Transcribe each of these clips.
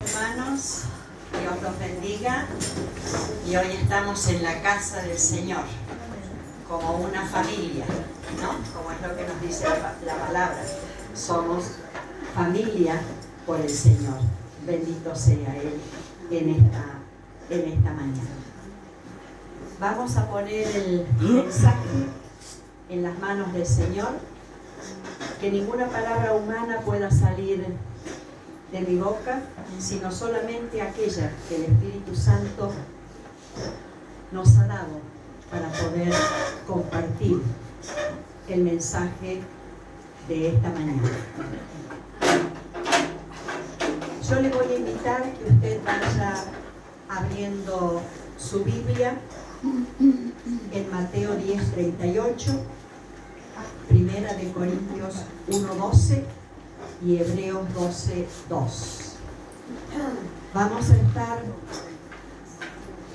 hermanos, Dios los bendiga. Y hoy estamos en la casa del Señor, como una familia, ¿no? Como es lo que nos dice la palabra. Somos familia por el Señor. Bendito sea Él en esta mañana. Vamos a poner el mensaje en las manos del Señor. Que ninguna palabra humana pueda salir de mi boca, sino solamente aquella que el Espíritu Santo nos ha dado para poder compartir el mensaje de esta mañana. Yo le voy a invitar que usted vaya abriendo su Biblia en Mateo 10:38, Primera de Corintios 1:12 y Hebreos 12:2. Vamos a estar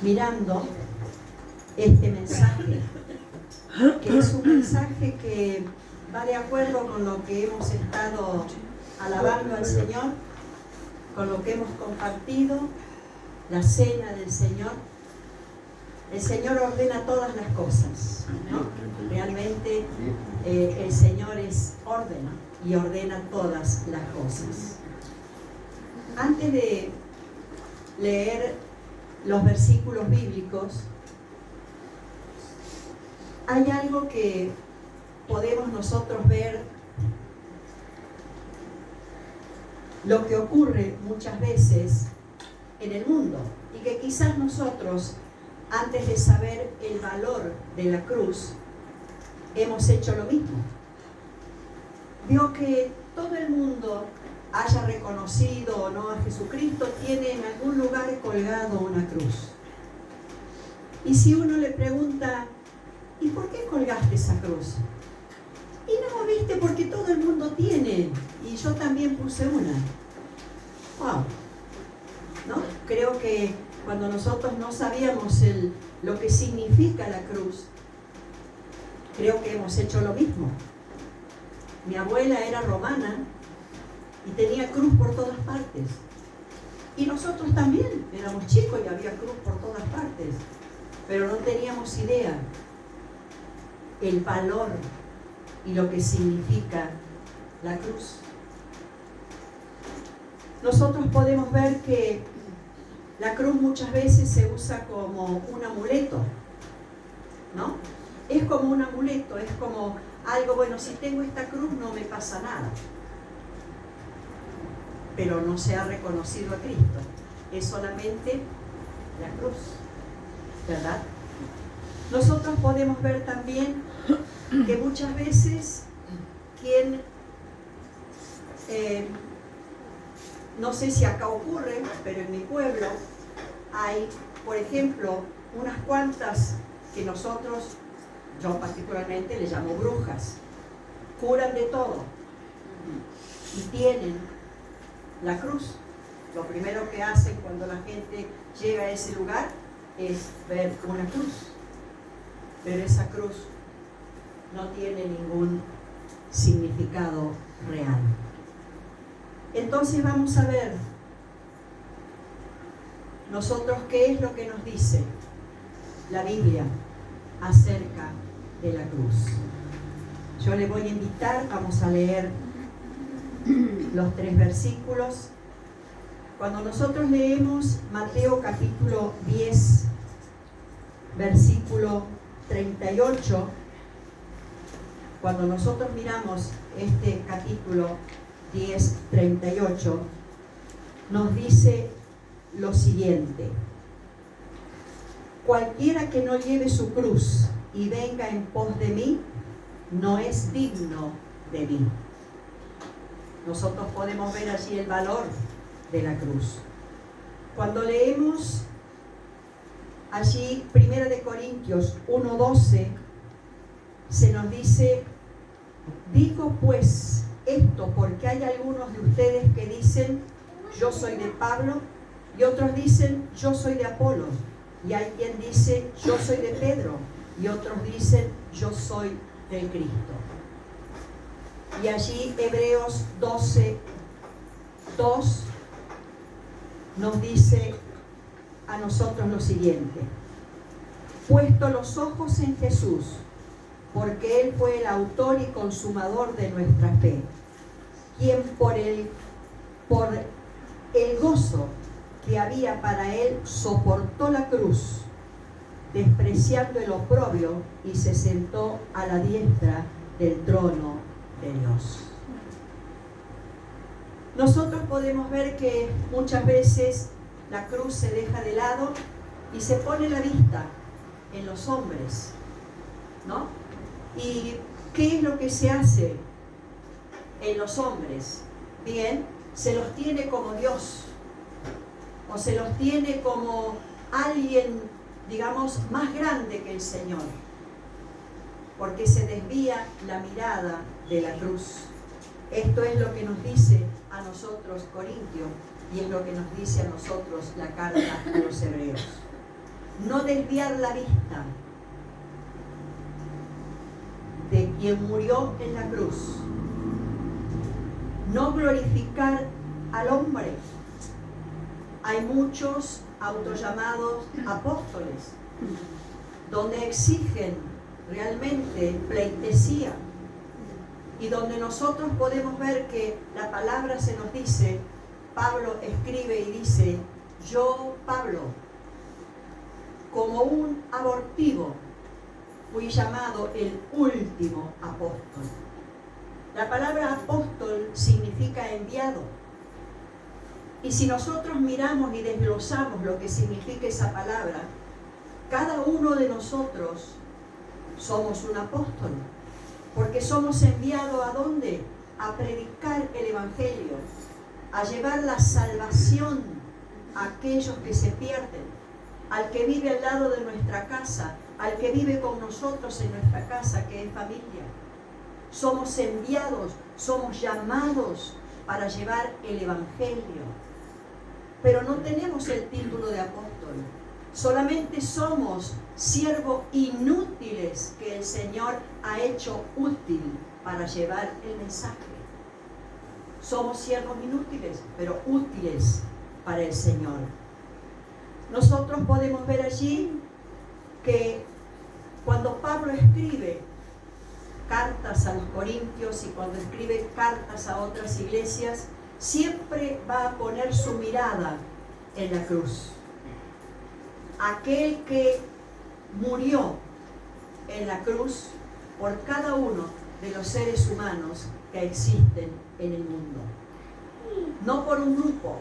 mirando este mensaje, que es un mensaje que va de acuerdo con lo que hemos estado alabando al Señor, con lo que hemos compartido, la cena del Señor. El Señor ordena todas las cosas, ¿no? Realmente el Señor es orden y ordena todas las cosas. Antes de leer los versículos bíblicos, hay algo que podemos nosotros ver, lo que ocurre muchas veces en el mundo, y que quizás nosotros, antes de saber el valor de la cruz, hemos hecho lo mismo. Vio que todo el mundo, haya reconocido o no a Jesucristo, tiene en algún lugar colgado una cruz. Y si uno le pregunta, ¿y por qué colgaste esa cruz? Y no, viste, porque todo el mundo tiene, y yo también puse una. Wow, ¿no? Creo que cuando nosotros no sabíamos lo que significa la cruz, creo que hemos hecho lo mismo. Mi abuela era romana y tenía cruz por todas partes. Y nosotros también éramos chicos y había cruz por todas partes. Pero no teníamos idea el valor y lo que significa la cruz. Nosotros podemos ver que la cruz muchas veces se usa como un amuleto, ¿no? Es como un amuleto, es como algo, bueno, si tengo esta cruz no me pasa nada. Pero no se ha reconocido a Cristo. Es solamente la cruz, ¿verdad? Nosotros podemos ver también que muchas veces no sé si acá ocurre, pero en mi pueblo hay, por ejemplo, unas cuantas que nosotros, yo particularmente le llamo brujas, curan de todo y tienen la cruz. Lo primero que hacen cuando la gente llega a ese lugar es ver una cruz, pero esa cruz no tiene ningún significado real. Entonces vamos a ver nosotros qué es lo que nos dice la Biblia acerca de la cruz. Yo le voy a invitar, vamos a leer los 3 versículos. Cuando nosotros leemos Mateo capítulo 10, versículo 38, cuando nosotros miramos este capítulo 10:38, nos dice lo siguiente: cualquiera que no lleve su cruz y venga en pos de mí, no es digno de mí. Nosotros podemos ver allí el valor de la cruz. Cuando leemos allí 1 de Corintios 1:12, se nos dice: digo pues esto porque hay algunos de ustedes que dicen yo soy de Pablo, y otros dicen yo soy de Apolo, y hay quien dice yo soy de Pedro, y otros dicen yo soy de Cristo. Y allí Hebreos 12:2 nos dice a nosotros lo siguiente: puesto los ojos en Jesús, porque Él fue el autor y consumador de nuestra fe, quien por el gozo que había para Él soportó la cruz, despreciando el oprobio, y se sentó a la diestra del trono de Dios. Nosotros podemos ver que muchas veces la cruz se deja de lado y se pone la vista en los hombres, ¿no? ¿Y qué es lo que se hace en los hombres? Bien, se los tiene como Dios, o se los tiene como alguien, digamos, más grande que el Señor, porque se desvía la mirada de la cruz. Esto es lo que nos dice a nosotros Corintios, y es lo que nos dice a nosotros la carta a los Hebreos. No desviar la vista de quien murió en la cruz. No glorificar al hombre. Hay muchos autollamados apóstoles, donde exigen realmente pleitesía, y donde nosotros podemos ver que la palabra se nos dice, Pablo escribe y dice: yo, Pablo, como un abortivo, fui llamado el último apóstol. La palabra apóstol significa enviado. Y si nosotros miramos y desglosamos lo que significa esa palabra, cada uno de nosotros somos un apóstol, porque somos enviados ¿a dónde? A predicar el Evangelio, a llevar la salvación a aquellos que se pierden, al que vive al lado de nuestra casa, al que vive con nosotros en nuestra casa, que es familia. Somos enviados, somos llamados para llevar el Evangelio. Pero no tenemos el título de apóstol. Solamente somos siervos inútiles que el Señor ha hecho útil para llevar el mensaje. Somos siervos inútiles, pero útiles para el Señor. Nosotros podemos ver allí que cuando Pablo escribe cartas a los Corintios y cuando escribe cartas a otras iglesias, siempre va a poner su mirada en la cruz. Aquel que murió en la cruz por cada uno de los seres humanos que existen en el mundo. No por un grupo,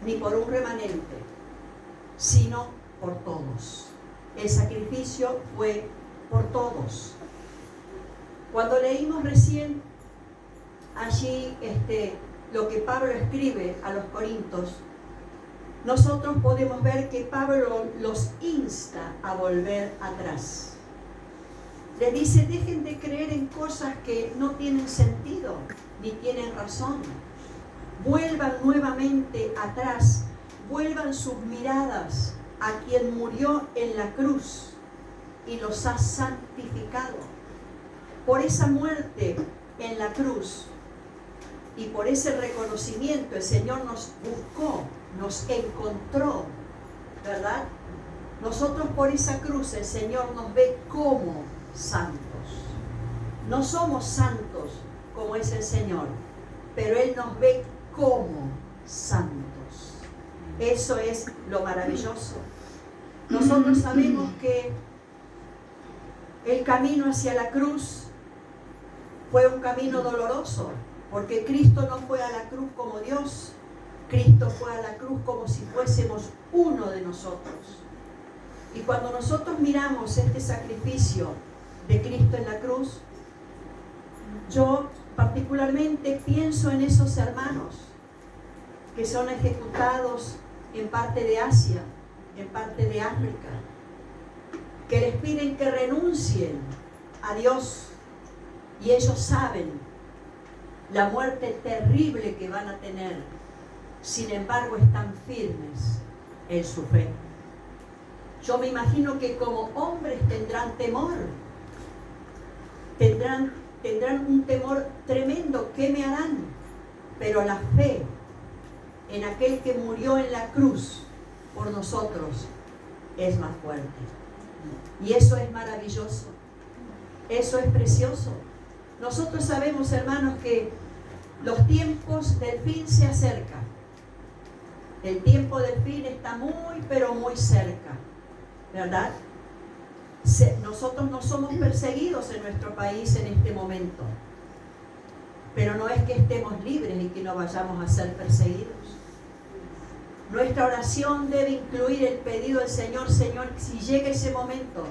ni por un remanente, sino por todos. El sacrificio fue por todos. Cuando leímos recién allí lo que Pablo escribe a los Corintios, nosotros podemos ver que Pablo los insta a volver atrás. Les dice: dejen de creer en cosas que no tienen sentido ni tienen razón. Vuelvan nuevamente atrás, vuelvan sus miradas a quien murió en la cruz y los ha santificado. Por esa muerte en la cruz y por ese reconocimiento, el Señor nos buscó, nos encontró, ¿verdad? Nosotros por esa cruz el Señor nos ve como santos. No somos santos como es el Señor, pero Él nos ve como santos. Eso es lo maravilloso. Nosotros sabemos que el camino hacia la cruz fue un camino doloroso, porque Cristo no fue a la cruz como Dios. Cristo fue a la cruz como si fuésemos uno de nosotros. Y cuando nosotros miramos este sacrificio de Cristo en la cruz, yo particularmente pienso en esos hermanos que son ejecutados en parte de Asia, en parte de África, que les piden que renuncien a Dios, y ellos saben la muerte terrible que van a tener. Sin embargo, están firmes en su fe. Yo me imagino que como hombres tendrán temor, tendrán un temor tremendo. ¿Qué me harán? Pero la fe en aquel que murió en la cruz por nosotros es más fuerte. Y eso es maravilloso. Eso es precioso. Nosotros sabemos, hermanos, que los tiempos del fin se acercan. El tiempo del fin está muy, pero muy cerca, ¿verdad? Nosotros no somos perseguidos en nuestro país en este momento, pero no es que estemos libres y que no vayamos a ser perseguidos. Nuestra oración debe incluir el pedido del Señor: Señor, si llega ese momento,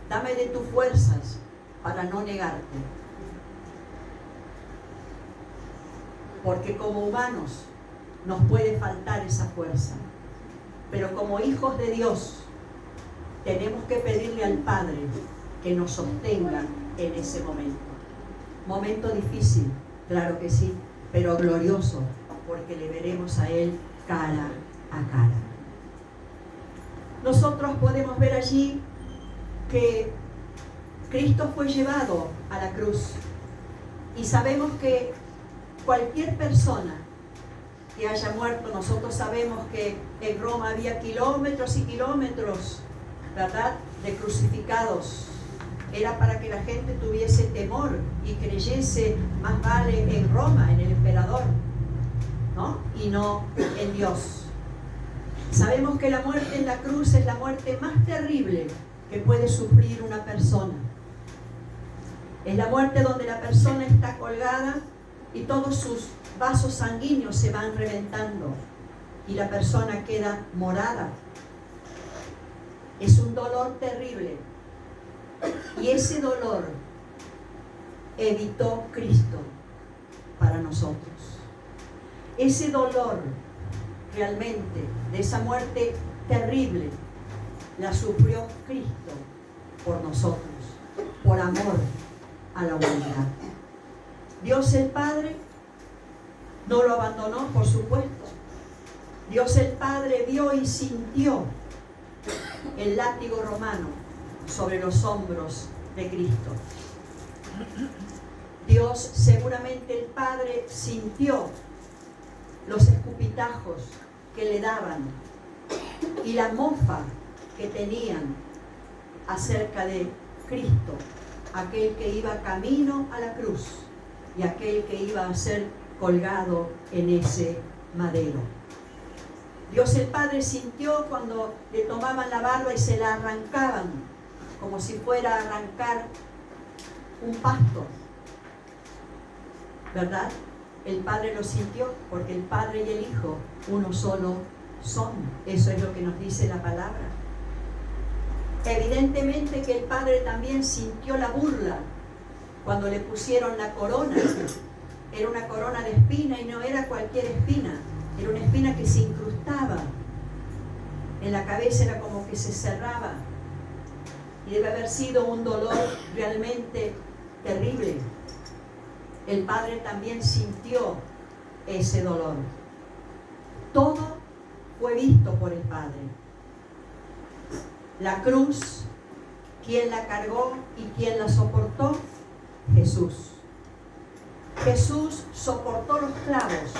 dame de tus fuerzas para no negarte. Porque como humanos nos puede faltar esa fuerza, pero como hijos de Dios tenemos que pedirle al Padre que nos sostenga en ese momento. Momento difícil, claro que sí, pero glorioso, porque le veremos a Él cara a cara. Nosotros podemos ver allí que Cristo fue llevado a la cruz, y sabemos que cualquier persona que haya muerto, nosotros sabemos que en Roma había kilómetros y kilómetros, ¿verdad?, de crucificados. Era para que la gente tuviese temor y creyese más vale en Roma, en el emperador, ¿no?, y no en Dios. Sabemos que la muerte en la cruz es la muerte más terrible que puede sufrir una persona. Es la muerte donde la persona está colgada y todos sus vasos sanguíneos se van reventando y la persona queda morada. Es un dolor terrible, y ese dolor evitó Cristo para nosotros. Ese dolor realmente de esa muerte terrible la sufrió Cristo por nosotros, por amor a la humanidad. Dios el Padre no lo abandonó, por supuesto. Dios el Padre vio y sintió el látigo romano sobre los hombros de Cristo. Dios, seguramente el Padre, sintió los escupitajos que le daban y la mofa que tenían acerca de Cristo, aquel que iba camino a la cruz y aquel que iba a ser colgado en ese madero. Dios el Padre sintió cuando le tomaban la barba y se la arrancaban, como si fuera a arrancar un pasto, ¿verdad? El Padre lo sintió, porque el Padre y el Hijo uno solo son. Eso es lo que nos dice la palabra. Evidentemente que el Padre también sintió la burla cuando le pusieron la corona. Era una corona de espina, y no era cualquier espina, era una espina que se incrustaba en la cabeza, era como que se cerraba, y debe haber sido un dolor realmente terrible. El Padre también sintió ese dolor. Todo fue visto por el Padre. La cruz, ¿quién la cargó y quién la soportó? Jesús. Jesús soportó los clavos,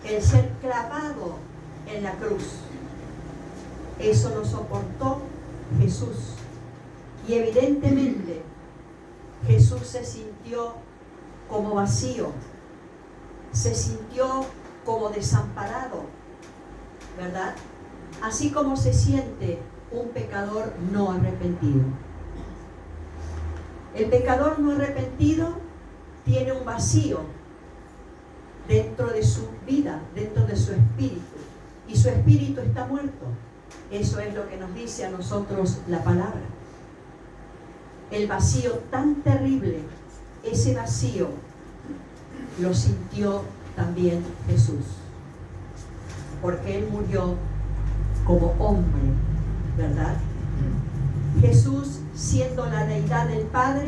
el ser clavado en la cruz. Eso lo soportó Jesús. Y evidentemente Jesús se sintió como vacío, se sintió como desamparado, ¿verdad? Así como se siente un pecador no arrepentido. El pecador no arrepentido tiene un vacío dentro de su vida, dentro de su espíritu, y su espíritu está muerto. Eso es lo que nos dice a nosotros la palabra. El vacío tan terrible, ese vacío lo sintió también Jesús, porque Él murió como hombre, ¿verdad? Jesús, siendo la deidad del Padre,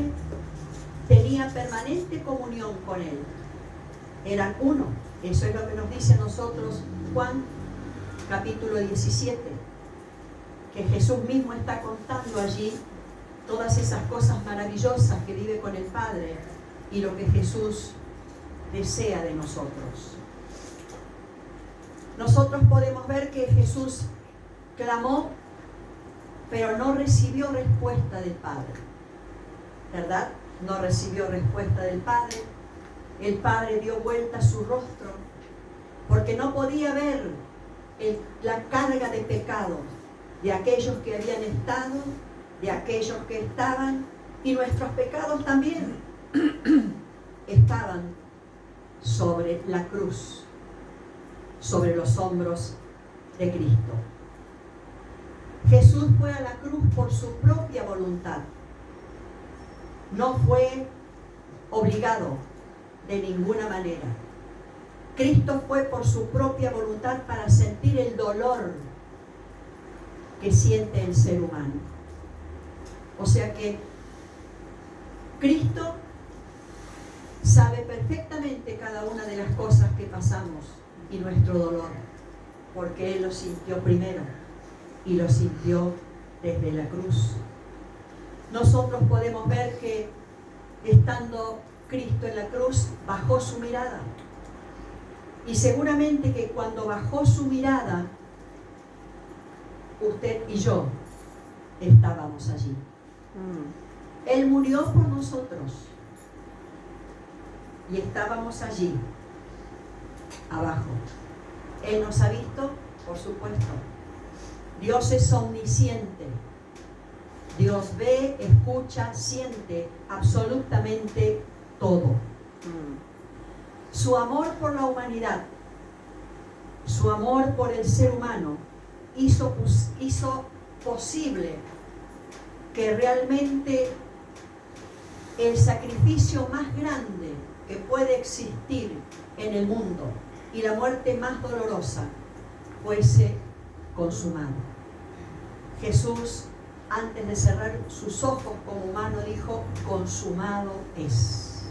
tenía permanente comunión con Él. Eran uno. Eso es lo que nos dice a nosotros Juan, capítulo 17, que Jesús mismo está contando allí todas esas cosas maravillosas que vive con el Padre y lo que Jesús desea de nosotros. Nosotros podemos ver que Jesús clamó, pero no recibió respuesta del Padre, ¿verdad? No recibió respuesta del Padre. El Padre dio vuelta a su rostro porque no podía ver la carga de pecado de aquellos que habían estado, de aquellos que estaban, y nuestros pecados también estaban sobre la cruz, sobre los hombros de Cristo. Jesús fue a la cruz por su propia voluntad. No fue obligado de ninguna manera. Cristo fue por su propia voluntad para sentir el dolor que siente el ser humano. O sea que Cristo sabe perfectamente cada una de las cosas que pasamos y nuestro dolor, porque Él lo sintió primero y lo sintió desde la cruz. Nosotros podemos ver que estando Cristo en la cruz, bajó su mirada. Y seguramente que cuando bajó su mirada, usted y yo estábamos allí. Él murió por nosotros. Y estábamos allí, abajo. Él nos ha visto, por supuesto. Dios es omnisciente. Dios ve, escucha, siente absolutamente todo. Su amor por la humanidad, su amor por el ser humano, hizo posible que realmente el sacrificio más grande que puede existir en el mundo y la muerte más dolorosa fuese consumado. Jesús, antes de cerrar sus ojos como humano, dijo: consumado es.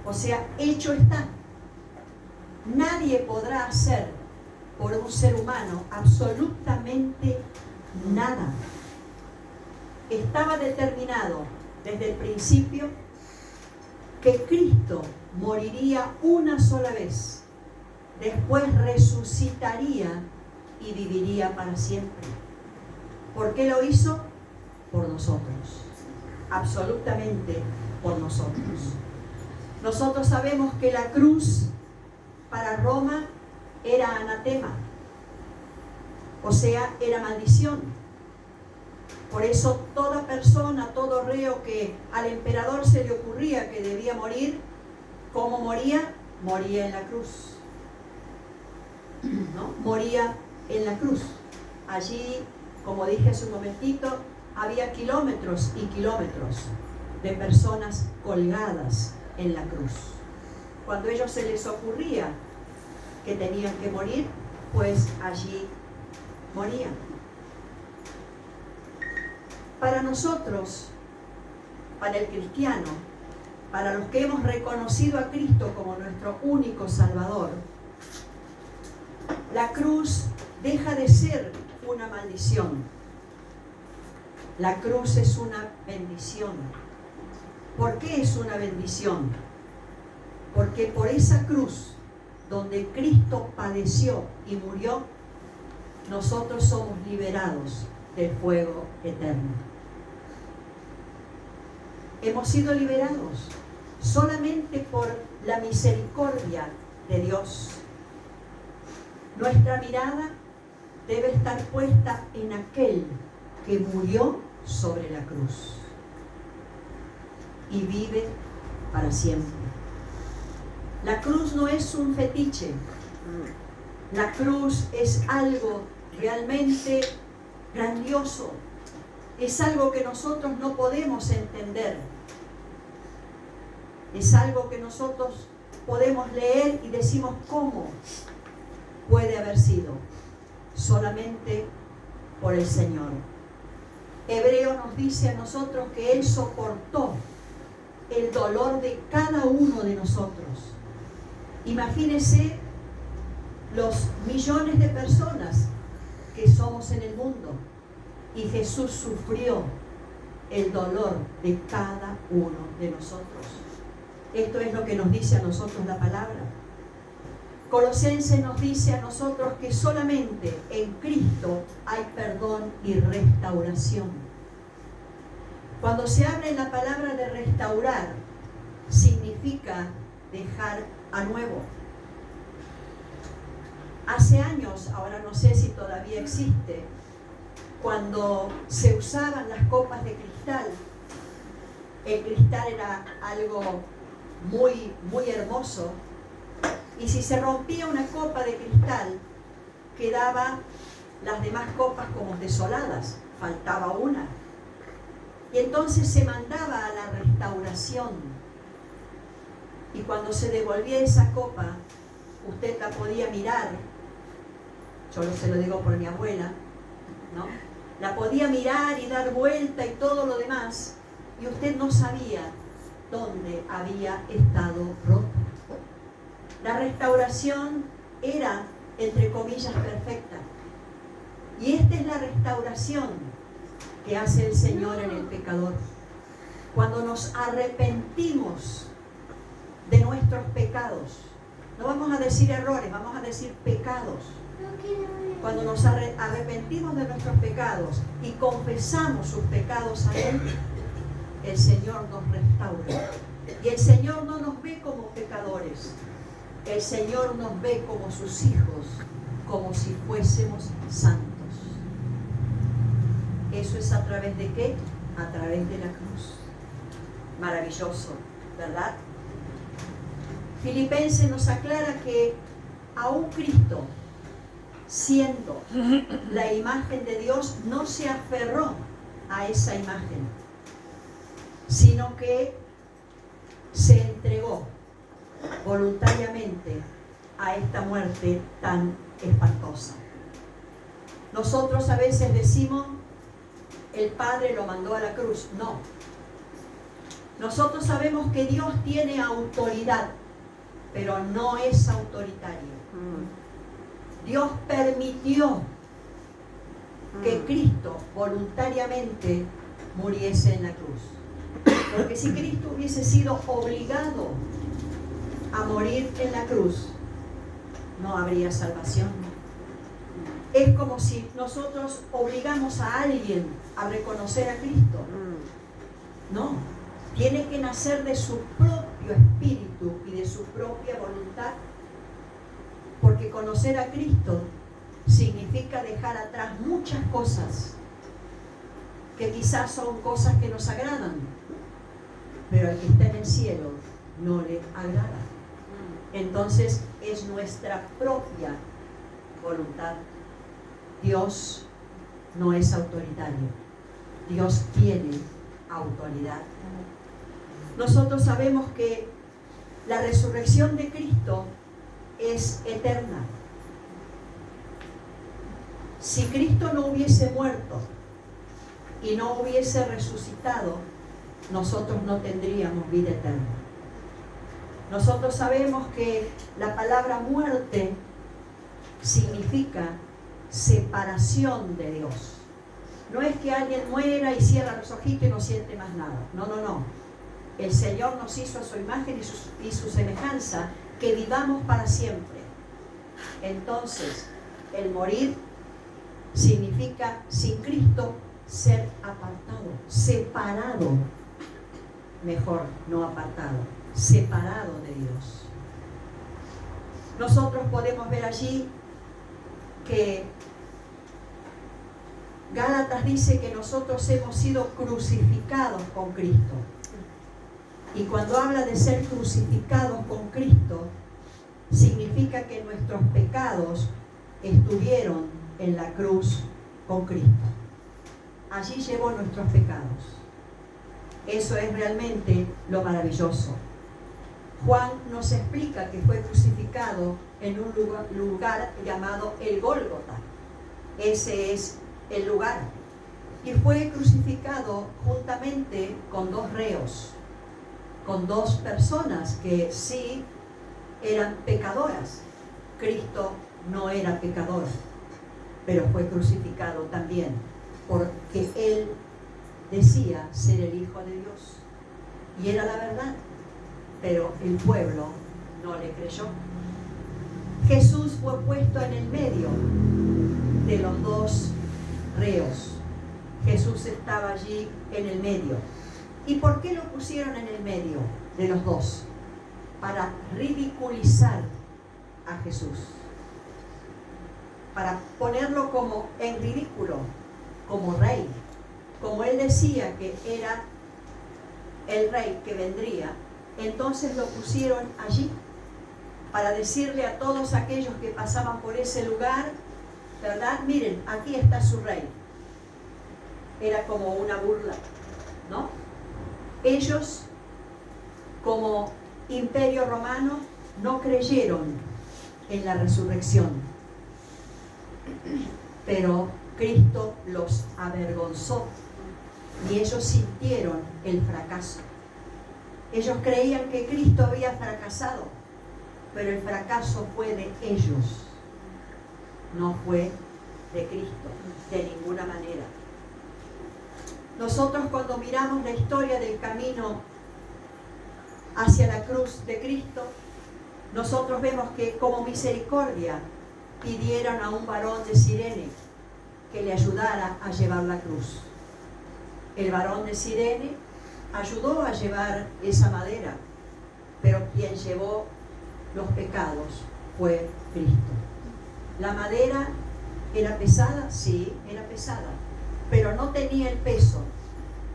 O sea, hecho está. Nadie podrá hacer por un ser humano absolutamente nada. Estaba determinado desde el principio que Cristo moriría una sola vez, después resucitaría y viviría para siempre. ¿Por qué lo hizo? Por nosotros, absolutamente por nosotros. Nosotros sabemos que la cruz para Roma era anatema, o sea, era maldición. Por eso toda persona, todo reo que al emperador se le ocurría que debía morir, ¿cómo moría? Moría en la cruz. ¿No? Moría en la cruz. Allí, como dije hace un momentito, había kilómetros y kilómetros de personas colgadas en la cruz. Cuando a ellos se les ocurría que tenían que morir, pues allí morían. Para nosotros, para el cristiano, para los que hemos reconocido a Cristo como nuestro único Salvador, la cruz deja de ser una maldición. La cruz es una bendición. ¿Por qué es una bendición? Porque por esa cruz donde Cristo padeció y murió, nosotros somos liberados del fuego eterno. Hemos sido liberados solamente por la misericordia de Dios. Nuestra mirada debe estar puesta en aquel que murió sobre la cruz y vive para siempre. La cruz no es un fetiche. La cruz es algo realmente grandioso. Es algo que nosotros no podemos entender. Es algo que nosotros podemos leer y decimos: ¿cómo puede haber sido? Solamente por el Señor. Hebreo nos dice a nosotros que Él soportó el dolor de cada uno de nosotros. Imagínense los millones de personas que somos en el mundo, y Jesús sufrió el dolor de cada uno de nosotros. Esto es lo que nos dice a nosotros la palabra. Colosenses nos dice a nosotros que solamente en Cristo hay perdón y restauración. Cuando se habla en la palabra de restaurar, significa dejar a nuevo. Hace años, ahora no sé si todavía existe, cuando se usaban las copas de cristal, el cristal era algo muy, muy hermoso, y si se rompía una copa de cristal, quedaban las demás copas como desoladas, faltaba una. Y entonces se mandaba a la restauración. Y cuando se devolvía esa copa, usted la podía mirar, yo se lo digo por mi abuela, ¿no? La podía mirar y dar vuelta y todo lo demás, y usted no sabía dónde había estado rota. La restauración era, entre comillas, perfecta. Y esta es la restauración que hace el Señor en el pecador. Cuando nos arrepentimos de nuestros pecados, no vamos a decir errores, vamos a decir pecados. Cuando nos arrepentimos de nuestros pecados y confesamos sus pecados a Él, el Señor nos restaura. Y el Señor no nos ve como pecadores, el Señor nos ve como sus hijos, como si fuésemos santos. ¿Eso es a través de qué? A través de la cruz. Maravilloso, ¿verdad? Filipenses nos aclara que aún Cristo, siendo la imagen de Dios, no se aferró a esa imagen, sino que se entregó voluntariamente a esta muerte tan espantosa. Nosotros a veces decimos, el Padre lo mandó a la cruz. No. Nosotros sabemos que Dios tiene autoridad, pero no es autoritario. Dios permitió que Cristo voluntariamente muriese en la cruz. Porque si Cristo hubiese sido obligado a morir en la cruz, no habría salvación. Es como si nosotros obligamos a alguien a reconocer a Cristo. No, tiene que nacer de su propio espíritu y de su propia voluntad. Porque conocer a Cristo significa dejar atrás muchas cosas que quizás son cosas que nos agradan, pero al que está en el cielo no le agrada. Entonces es nuestra propia voluntad. Dios no es autoritario. Dios tiene autoridad. Nosotros sabemos que la resurrección de Cristo es eterna. Si Cristo no hubiese muerto y no hubiese resucitado, nosotros no tendríamos vida eterna. Nosotros sabemos que la palabra muerte significa separación de Dios. No es que alguien muera y cierra los ojitos y no siente más nada. No, no, no. El Señor nos hizo a su imagen y su semejanza, que vivamos para siempre. Entonces, el morir significa, sin Cristo, ser apartado, separado. Mejor, no apartado, separado de Dios. Nosotros podemos ver allí que Gálatas dice que nosotros hemos sido crucificados con Cristo. Y cuando habla de ser crucificados con Cristo, significa que nuestros pecados estuvieron en la cruz con Cristo. Allí llevó nuestros pecados. Eso es realmente lo maravilloso. Juan nos explica que fue crucificado en un lugar llamado el Gólgota. Ese es el lugar. Y fue crucificado juntamente con dos reos, con dos personas que sí eran pecadoras. Cristo no era pecador, pero fue crucificado también porque Él decía ser el Hijo de Dios. Y era la verdad, pero el pueblo no le creyó. Jesús fue puesto en el medio de los dos reos. Jesús estaba allí en el medio. ¿Y por qué lo pusieron en el medio de los dos? Para ridiculizar a Jesús, para ponerlo como en ridículo, como rey. Como él decía que era el rey que vendría, entonces lo pusieron allí para decirle a todos aquellos que pasaban por ese lugar, ¿verdad? Miren, aquí está su rey. Era como una burla, ¿no? Ellos, como imperio romano, no creyeron en la resurrección, pero Cristo los avergonzó y ellos sintieron el fracaso. Ellos creían que Cristo había fracasado, pero el fracaso fue de ellos, no fue de Cristo, de ninguna manera. Nosotros, cuando miramos la historia del camino hacia la cruz de Cristo, nosotros vemos que como misericordia pidieron a un varón de Cirene que le ayudara a llevar la cruz. El varón de Cirene ayudó a llevar esa madera, pero quien llevó los pecados fue Cristo. La madera era pesada, sí, era pesada, pero no tenía el peso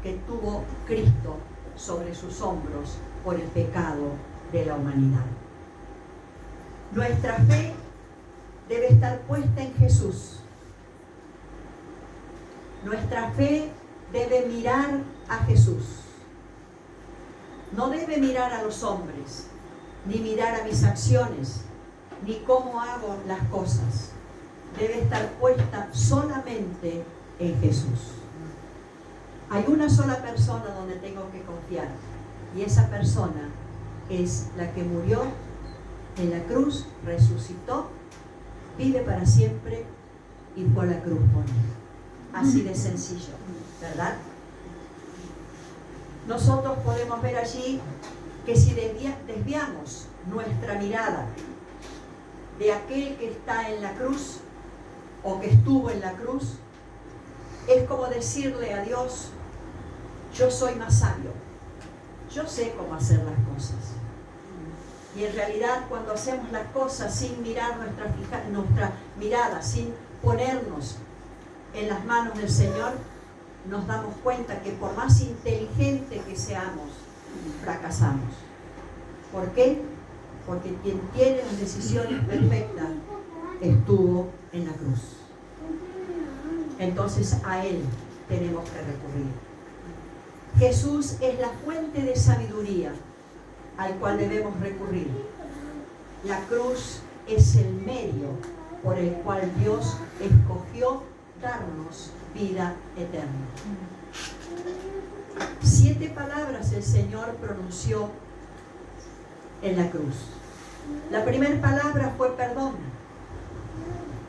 que tuvo Cristo sobre sus hombros por el pecado de la humanidad. Nuestra fe debe estar puesta en Jesús. Nuestra fe debe mirar a Jesús. No debe mirar a los hombres, ni mirar a mis acciones, ni cómo hago las cosas. Debe estar puesta solamente en Jesús. Hay una sola persona donde tengo que confiar, y esa persona es la que murió en la cruz, resucitó, vive para siempre y fue a la cruz por mí. Así de sencillo, ¿verdad? Nosotros podemos ver allí que si desviamos nuestra mirada de aquel que está en la cruz o que estuvo en la cruz, es como decirle a Dios: yo soy más sabio, yo sé cómo hacer las cosas. Y en realidad, cuando hacemos las cosas sin mirar nuestra mirada, sin ponernos en las manos del Señor, nos damos cuenta que por más inteligente que seamos, fracasamos. ¿Por qué? Porque quien tiene las decisiones perfectas estuvo en la cruz. Entonces a Él tenemos que recurrir. Jesús es la fuente de sabiduría al cual debemos recurrir. La cruz es el medio por el cual Dios escogió darnos vida eterna. 7 palabras el Señor pronunció en la cruz. La primera palabra fue perdón.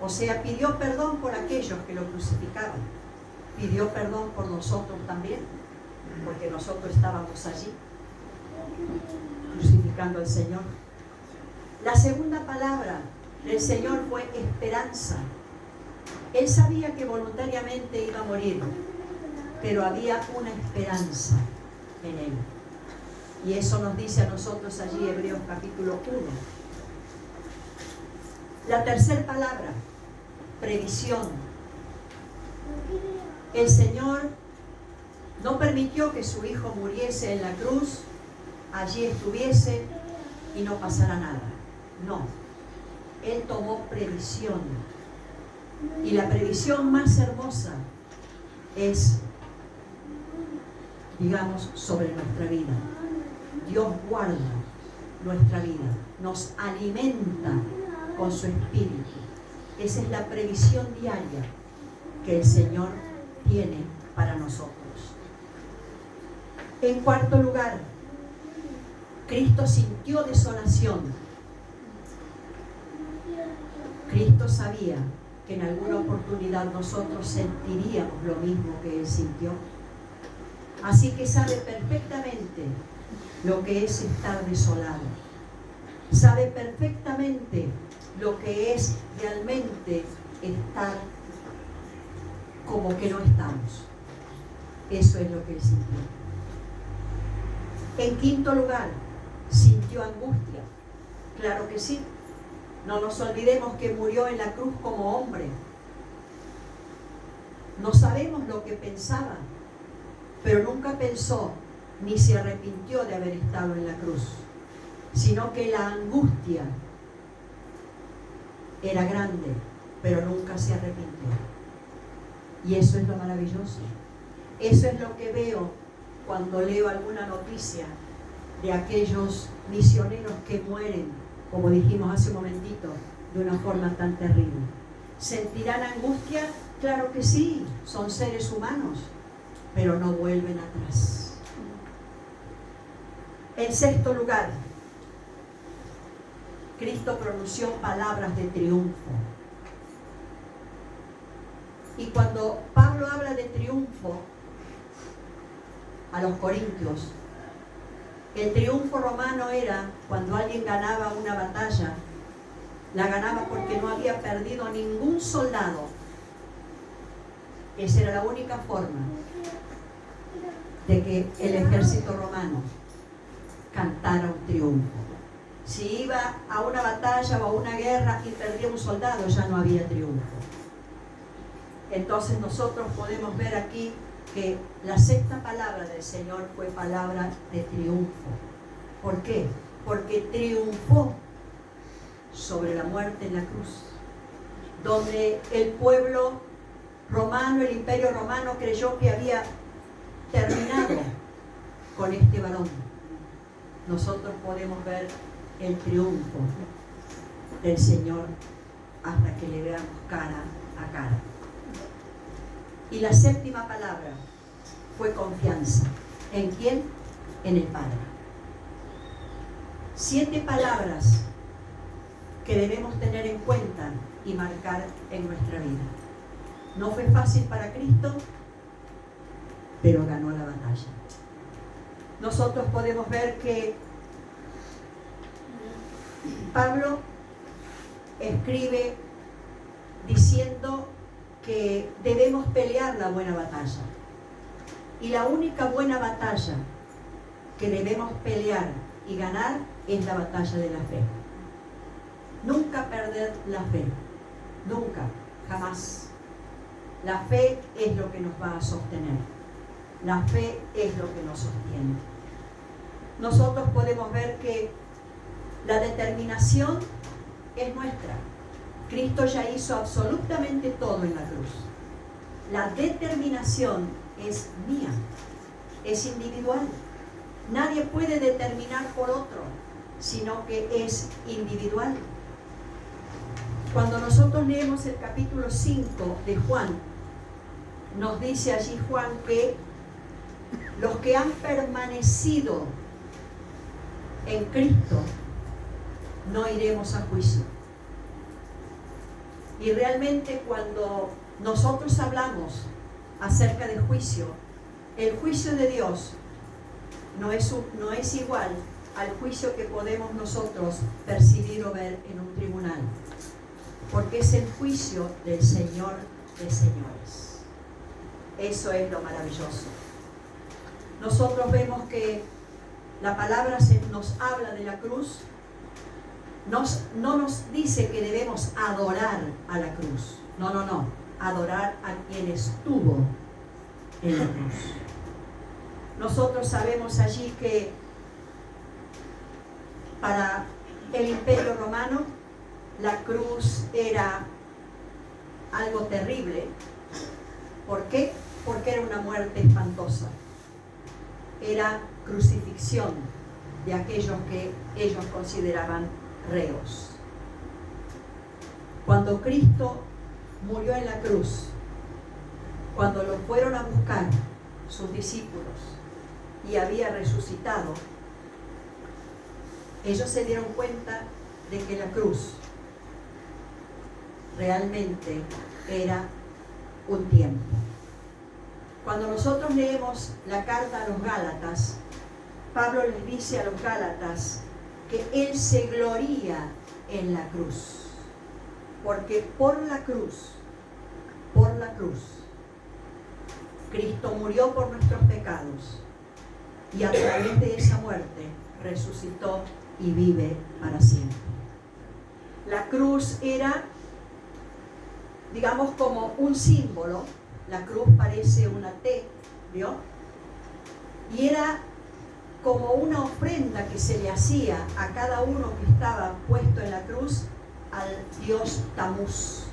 O sea, pidió perdón por aquellos que lo crucificaban. Pidió perdón por nosotros también, porque nosotros estábamos allí crucificando al Señor. La segunda palabra del Señor fue esperanza. Él sabía que voluntariamente iba a morir, pero había una esperanza en Él. Y eso nos dice a nosotros allí Hebreos capítulo 1. La tercera palabra, previsión. El Señor no permitió que su Hijo muriese en la cruz, allí estuviese y no pasara nada. No, Él tomó previsión. Y la previsión más hermosa es, digamos, sobre nuestra vida. Dios guarda nuestra vida, nos alimenta con su espíritu. Esa es la previsión diaria que el Señor tiene para nosotros. En cuarto lugar, Cristo sintió desolación. Cristo sabía que en alguna oportunidad nosotros sentiríamos lo mismo que Él sintió. Así que sabe perfectamente lo que es estar desolado. Sabe perfectamente lo que es realmente estar como que no estamos. Eso es lo que él sintió. En quinto lugar, sintió angustia. Claro que sí. No nos olvidemos que murió en la cruz como hombre. No sabemos lo que pensaba, pero nunca pensó ni se arrepintió de haber estado en la cruz, sino que la angustia era grande, pero nunca se arrepintió. Y eso es lo maravilloso. Eso es lo que veo cuando leo alguna noticia de aquellos misioneros que mueren, como dijimos hace un momentito, de una forma tan terrible. ¿Sentirán angustia? Claro que sí, son seres humanos, pero no vuelven atrás. En sexto lugar, Cristo pronunció palabras de triunfo. Y cuando Pablo habla de triunfo a los corintios, el triunfo romano era cuando alguien ganaba una batalla, la ganaba porque no había perdido ningún soldado. Esa era la única forma de que el ejército romano cantara un triunfo. Si iba a una batalla o a una guerra y perdía un soldado, ya no había triunfo. Entonces nosotros podemos ver aquí que la sexta palabra del Señor fue palabra de triunfo. ¿Por qué? Porque triunfó sobre la muerte en la cruz, donde el pueblo romano, el imperio romano creyó que había terminado con este varón. Nosotros podemos ver el triunfo del Señor hasta que le veamos cara a cara. Y la séptima palabra fue confianza. ¿En quién? En el Padre. 7 palabras que debemos tener en cuenta y marcar en nuestra vida. No fue fácil para Cristo, pero ganó la batalla. Nosotros podemos ver que Pablo escribe diciendo que debemos pelear la buena batalla. Y la única buena batalla que debemos pelear y ganar es la batalla de la fe. Nunca perder la fe. Nunca, jamás. La fe es lo que nos va a sostener. La fe es lo que nos sostiene. Nosotros podemos ver que la determinación es nuestra. Cristo ya hizo absolutamente todo en la cruz. La determinación es mía, es individual. Nadie puede determinar por otro, sino que es individual. Cuando nosotros leemos el capítulo 5 de Juan, nos dice allí Juan que los que han permanecido en Cristo no iremos a juicio. Y realmente cuando nosotros hablamos acerca del juicio, el juicio de Dios no es igual al juicio que podemos nosotros percibir o ver en un tribunal, porque es el juicio del Señor de señores. Eso es lo maravilloso. Nosotros vemos que la palabra nos habla de la cruz. No nos dice que debemos adorar a la cruz. No. Adorar a quien estuvo en la cruz. Nosotros sabemos allí que para el imperio romano la cruz era algo terrible. ¿Por qué? Porque era una muerte espantosa. Era crucifixión de aquellos que ellos consideraban reos. Cuando Cristo murió en la cruz, cuando lo fueron a buscar sus discípulos y había resucitado, ellos se dieron cuenta de que la cruz realmente era un tiempo. Cuando nosotros leemos la carta a los Gálatas, Pablo les dice a los Gálatas que él se gloría en la cruz. Porque por la cruz, Cristo murió por nuestros pecados y a través de esa muerte resucitó y vive para siempre. La cruz era, digamos, como un símbolo. La cruz parece una T, ¿vio? Y era como una ofrenda que se le hacía a cada uno que estaba puesto en la cruz al dios Tamuz.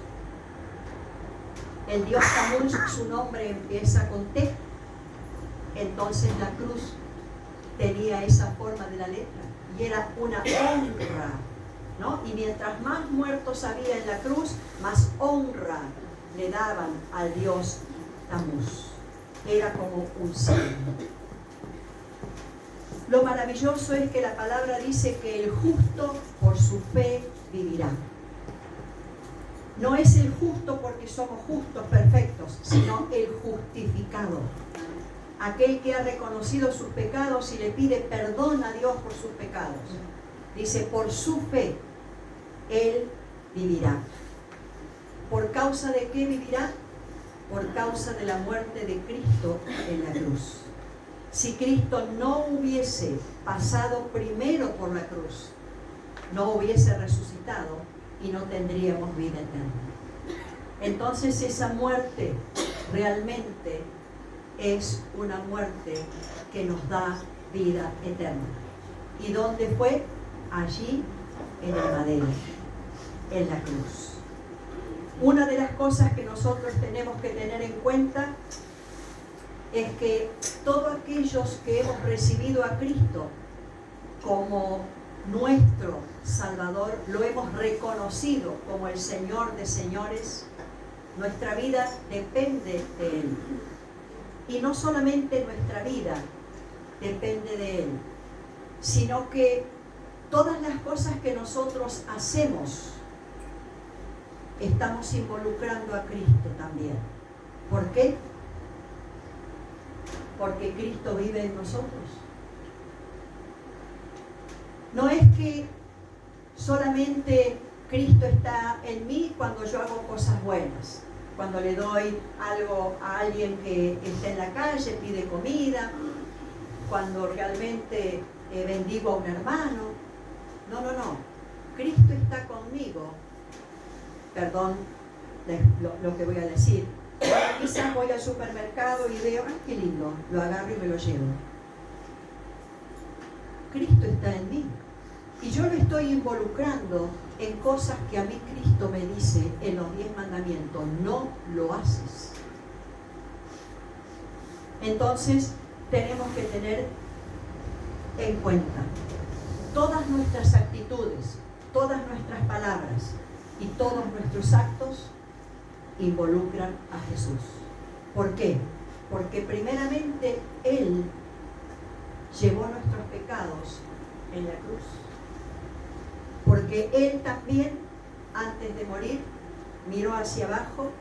El dios Tamuz, su nombre empieza con T, entonces la cruz tenía esa forma de la letra y era una honra, ¿no? Y mientras más muertos había en la cruz, más honra le daban al dios Tamuz. Era como un signo. Lo maravilloso es que la palabra dice que el justo por su fe vivirá. No es el justo porque somos justos, perfectos, sino el justificado. Aquel que ha reconocido sus pecados y le pide perdón a Dios por sus pecados. Dice, por su fe, él vivirá. ¿Por causa de qué vivirá? Por causa de la muerte de Cristo en la cruz. Si Cristo no hubiese pasado primero por la cruz, no hubiese resucitado y no tendríamos vida eterna. Entonces esa muerte realmente es una muerte que nos da vida eterna. ¿Y dónde fue? Allí en el madero, en la cruz. Una de las cosas que nosotros tenemos que tener en cuenta es que todos aquellos que hemos recibido a Cristo como nuestro Salvador, lo hemos reconocido como el Señor de señores, nuestra vida depende de Él. Y no solamente nuestra vida depende de Él, sino que todas las cosas que nosotros hacemos, estamos involucrando a Cristo también. ¿Por qué? Porque Cristo vive en nosotros. No es que solamente Cristo está en mí cuando yo hago cosas buenas, cuando le doy algo a alguien que está en la calle, pide comida, cuando realmente bendigo a un hermano. No. Cristo está conmigo. Perdón lo que voy a decir. Quizás voy al supermercado y veo, ¡ay, qué lindo! Lo agarro y me lo llevo. Cristo está en mí. Y yo lo estoy involucrando en cosas que a mí Cristo me dice en los 10 mandamientos, no lo haces. Entonces, tenemos que tener en cuenta todas nuestras actitudes, todas nuestras palabras y todos nuestros actos involucran a Jesús. ¿Por qué? Porque primeramente Él llevó nuestros pecados en la cruz. Porque Él también, antes de morir, miró hacia abajo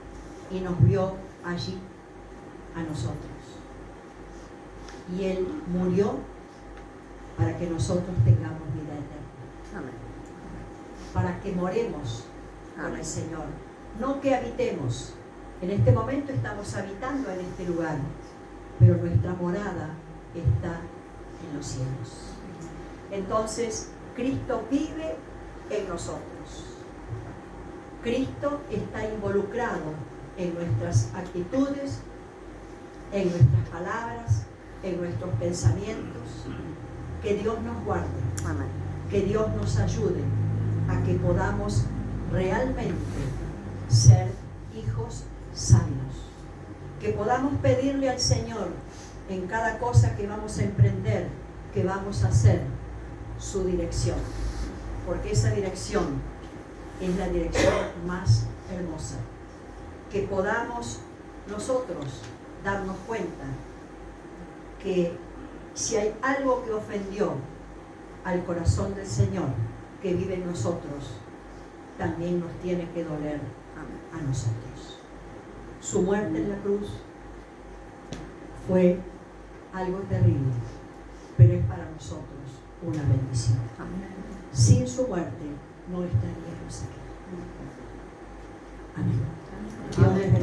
y nos vio allí, a nosotros. Y Él murió para que nosotros tengamos vida eterna. Amén. Para que moremos con el Señor. No que habitemos. En este momento estamos habitando en este lugar, pero nuestra morada está en los cielos. Entonces, Cristo vive en nosotros. Cristo está involucrado en nuestras actitudes, en nuestras palabras, en nuestros pensamientos. Que Dios nos guarde. Amén. Que Dios nos ayude a que podamos realmente ser hijos sabios. Que podamos pedirle al Señor en cada cosa que vamos a emprender, que vamos a hacer, su dirección. Porque esa dirección es la dirección más hermosa. Que podamos nosotros darnos cuenta que si hay algo que ofendió al corazón del Señor que vive en nosotros, también nos tiene que doler a nosotros. Su muerte en la cruz fue algo terrible, pero es para nosotros una bendición. Sin su muerte no estaríamos aquí. Amén. Dios les bendiga.